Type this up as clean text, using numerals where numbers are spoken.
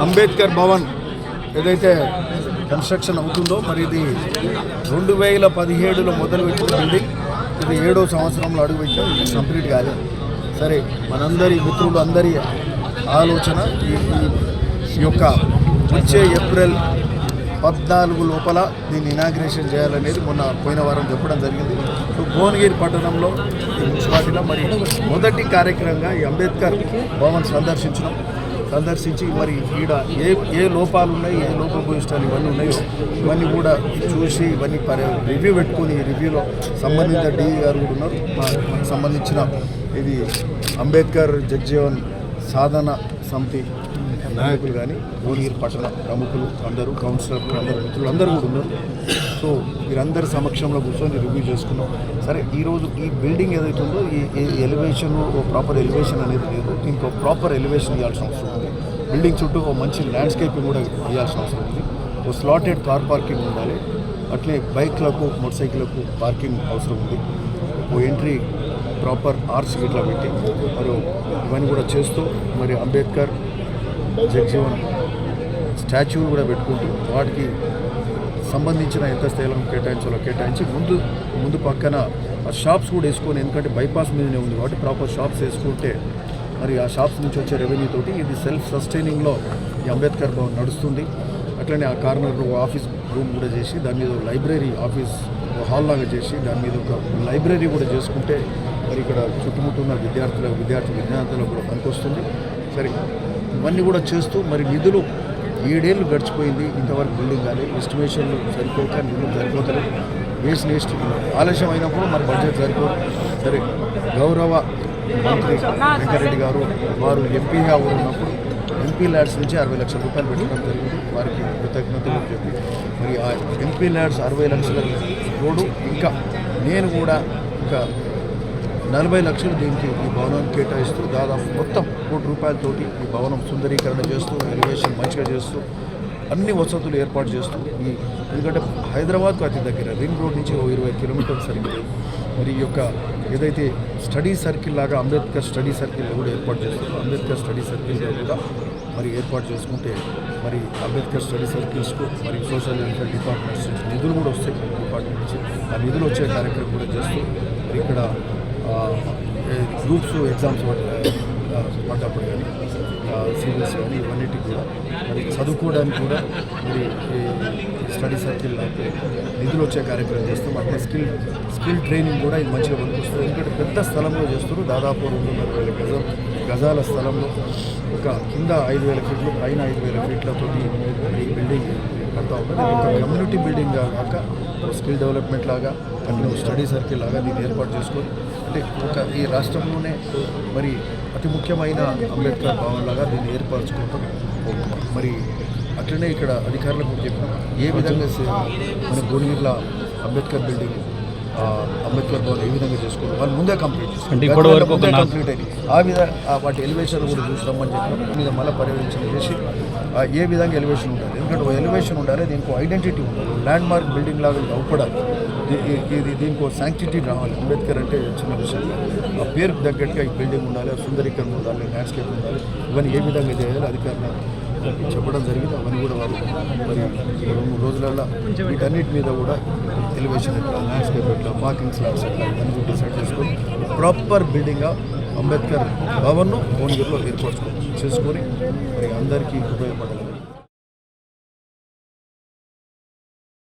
అంబేద్కర్ భవన్ ఏదైతే కన్స్ట్రక్షన్ అవుతుందో మరి ఇది 2017లో మొదలుపెట్టిన బిల్డింగ్, ఇది 7వ సంవత్సరంలో అడుగుపెట్టాం, ఇది కంప్లీట్ కాలేదు. సరే, మనందరి మిత్రులు అందరి ఆలోచన ఈ యొక్క వచ్చే ఏప్రిల్ 14 లోపల దీన్ని ఇనాగ్రేషన్ చేయాలనేది పోయిన వారం చెప్పడం జరిగింది. సో భువనగిరి పట్టణంలో ఈ మున్సిపాలిటీలో మరి మొదటి కార్యక్రమంగా ఈ అంబేద్కర్ భవన్ సందర్శించి మరి ఈడ ఏ లోపాలు ఉన్నాయి, ఏ లోపభూయిష్టాలు ఇవన్నీ ఉన్నాయో ఇవన్నీ కూడా చూసి ఇవన్నీ రివ్యూ పెట్టుకొని ఈ రివ్యూలో సంబంధిత డిఈ గారు కూడా ఉన్నారు. మనకు సంబంధించిన ఇది అంబేద్కర్ జగ్జీవన్ సాధన సమితి నాయకులు కానీ భువనగిరి పట్టణ ప్రముఖులు అందరూ, కౌన్సిలర్లు అందరూ, మిత్రులు అందరూ కూడా ఉన్నారు. సో వీరందరి సమక్షంలో కూర్చొని రివ్యూ చేసుకున్నాం. సరే, ఈరోజు ఈ బిల్డింగ్ ఏదైతే ఉందో ఈ ఎలివేషన్ ప్రాపర్ ఎలివేషన్ అనేది లేదు. ఇంకో ప్రాపర్ ఎలివేషన్ ఇవ్వాల్సిన అవసరం ఉంది. బిల్డింగ్ చుట్టూ ఒక మంచి ల్యాండ్స్కేపింగ్ కూడా ఇవ్వాల్సిన అవసరం ఉంది. ఒక స్లాటెడ్ కార్ పార్కింగ్ ఉండాలి. అట్లే బైక్లకు, మోటార్ సైకిళ్లకు పార్కింగ్ అవసరం ఉంది. ఓ ఎంట్రీ ప్రాపర్ ఆర్చ్ ఇట్లా పెట్టి మరి ఇవన్నీ కూడా చేస్తూ మరి అంబేద్కర్ జగ్జీవన్ స్టాచ్యూలు కూడా పెట్టుకుంటూ వాటికి సంబంధించిన ఎంత స్థలం కేటాయించి ముందు పక్కన షాప్స్ కూడా వేసుకొని, ఎందుకంటే బైపాస్ మీదనే ఉంది కాబట్టి ప్రాపర్ షాప్స్ వేసుకుంటే మరి ఆ షాప్స్ నుంచి వచ్చే రెవెన్యూ తోటి ఇది సెల్ఫ్ సస్టైనింగ్లో ఈ అంబేద్కర్ భవన్ నడుస్తుంది. అట్లనే ఆ కార్నర్లో ఆఫీస్ రూమ్ కూడా చేసి దాని మీద లైబ్రరీ ఆఫీస్ హాల్ లాగా చేసి దాని మీద ఒక లైబ్రరీ కూడా చేసుకుంటే మరి ఇక్కడ చుట్టుముట్టున్న విద్యార్థులకు కూడా పనికొస్తుంది. సరే, ఇవన్నీ కూడా చేస్తూ మరి నిధులు 7 ఏళ్ళు గడిచిపోయింది, ఇంతవరకు బిల్డింగ్ కానీ ఎస్టిమేషన్లు సరిపోక నిధులు సరిపోతలేదు. వేస్ట్ ఆలస్యం అయినప్పుడు మరి బడ్జెట్ సరిపోదు. సరే, గౌరవ మంత్రి వెంకరెడ్డి గారు వారు ఎంపీగా ఉన్నప్పుడు ఎంపీ ల్యాడ్స్ నుంచి 60 లక్షల రూపాయలు పెట్టడం జరిగింది. వారికి కృతజ్ఞతలు చెప్పి మరి ఆ ఎంపీ ల్యాడ్స్ 60 లక్షల రోడ్డు ఇంకా నేను కూడా ఇంకా 40 లక్షలు దీనికి ఈ భవనాన్ని కేటాయిస్తూ దాదాపు మొత్తం 1 కోటి రూపాయలతోటి ఈ భవనం సుందరీకరణ చేస్తూ ఎలివేషన్ మంచిగా చేస్తూ అన్ని వసతులు ఏర్పాటు చేస్తూ ఎందుకంటే హైదరాబాద్కు అతి దగ్గర రింగ్ రోడ్ నుంచి 20 కిలోమీటర్లు సరిగ్గా మరి ఈ యొక్క ఏదైతే స్టడీ సర్కిల్ లాగా అంబేద్కర్ స్టడీ సర్కిల్ కూడా ఏర్పాటు చేస్తారు. అంబేద్కర్ స్టడీ సర్కిల్గా కూడా మరి ఏర్పాటు చేసుకుంటే మరి అంబేద్కర్ స్టడీ సర్కిల్స్కు మరి సోషల్ వెల్ఫేర్ డిపార్ట్మెంట్స్ నుంచి నిధులు కూడా వస్తాయి. డిపార్ట్మెంట్ నుంచి ఆ నిధులు వచ్చే కార్యక్రమం కూడా చేస్తూ మరి ఇక్కడ గ్రూప్స్ ఎగ్జామ్స్ పడ్డప్పుడు కానీ సివిల్స్ కానీ ఇవన్నిటికి కూడా మరి చదువుకోవడానికి కూడా మరి స్టడీ సర్కిల్ నిధులు వచ్చే కార్యక్రమం చేస్తాం. అట్లా స్కిల్ ట్రైనింగ్ కూడా ఇది మంచిగా పనికొస్తుంది. ఎందుకంటే పెద్ద స్థలంలో చేస్తారు. దాదాపు 2,500 గజాల స్థలంలో ఒక కింద 5,000 ఫీట్లు పైన 5,000 ఫీట్లతో ఈ బిల్డింగ్ కడతా ఉంటుంది. ఒక కమ్యూనిటీ బిల్డింగ్ కాక స్కిల్ డెవలప్మెంట్ లాగా అట్లా స్టడీ సర్కిల్ లాగా దీన్ని ఏర్పాటు చేసుకొని అంటే ఈ రాష్ట్రంలోనే మరి అతి ముఖ్యమైన అంబేద్కర్ భవన్ లాగా దీన్ని ఏర్పరచుకుంటాం. మరి అట్లనే ఇక్కడ అధికారులకు కూడా చెప్పినాం ఏ విధంగా మన భువనగిరిలో అంబేద్కర్ బిల్డింగ్ అంబేద్కర్ భవన్ ఏ విధంగా చేసుకోవాలి వాళ్ళు ముందే కంప్లీట్ అయింది. ఆ విధంగా వాటి ఎలివేషన్ కూడా చూసినామని చెప్పినప్పుడు మీద మళ్ళీ పర్యవేక్షణ చేసి ఏ విధంగా ఎలివేషన్ ఉండాలి. ఎందుకంటే ఒక ఎలివేషన్ ఉండాలి, దీనికి ఐడెంటిటీ ఉండాలి, ల్యాండ్ మార్క్ బిల్డింగ్ లాగా అవపడాలి. దీనికి ఒక శాంక్టిటీ రావాలి. అంబేద్కర్ అంటే చిన్న విషయం, ఆ పేరుకు తగ్గట్టుగా ఈ బిల్డింగ్ ఉండాలి, సుందరీకరణ ఉండాలి, ల్యాండ్స్కేప్ ఉండాలి. ఇవన్నీ ఏ విధంగా చేయాలి అధికారులు చెప్పడం జరిగింది. అవన్నీ కూడా వాళ్ళు మరి 2-3 రోజులలో వీటన్నిటి మీద కూడా ఎలివేషన్ ఎట్లా, ల్యాండ్స్కేప్ ఎట్లా, పార్కింగ్ స్లాట్స్ ఎట్లా ఇవన్నీ కూడా డిసైడ్ చేసుకొని ప్రాపర్ బిల్డింగ్గా అంబేద్కర్ భవన్ను భువనగిరిలో ఏర్పరచుకొని చేసుకొని మరి అందరికీ ఉపయోగపడాలి.